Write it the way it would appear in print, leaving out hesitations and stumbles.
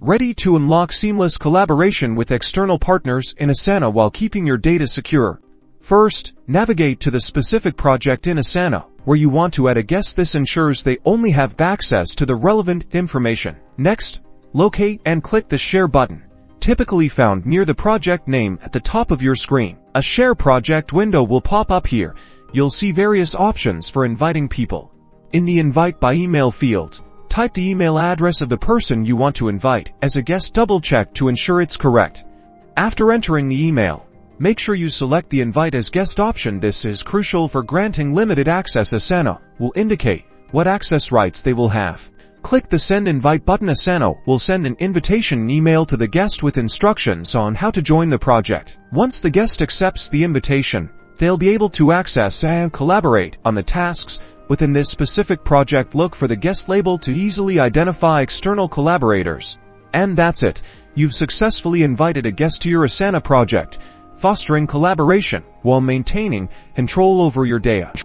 Ready to unlock seamless collaboration with external partners in Asana while keeping your data secure. First, navigate to the specific project in Asana where you want to add a guest. This ensures they only have access to the relevant information. Next, locate and click the Share button, typically found near the project name at the top of your screen. A Share project window will pop up here. You'll see various options for inviting people. In the Invite by Email field, type the email address of the person you want to invite as a guest. Double-check to ensure it's correct. After entering the email, make sure you select the Invite as Guest option. This is crucial for granting limited access. Asana will indicate what access rights they will have. Click the Send Invite button. Asana will send an invitation email to the guest with instructions on how to join the project. Once the guest accepts the invitation, they'll be able to access and collaborate on the tasks within this specific project. Look for the guest label to easily identify external collaborators. And that's it. You've successfully invited a guest to your Asana project, fostering collaboration while maintaining control over your data.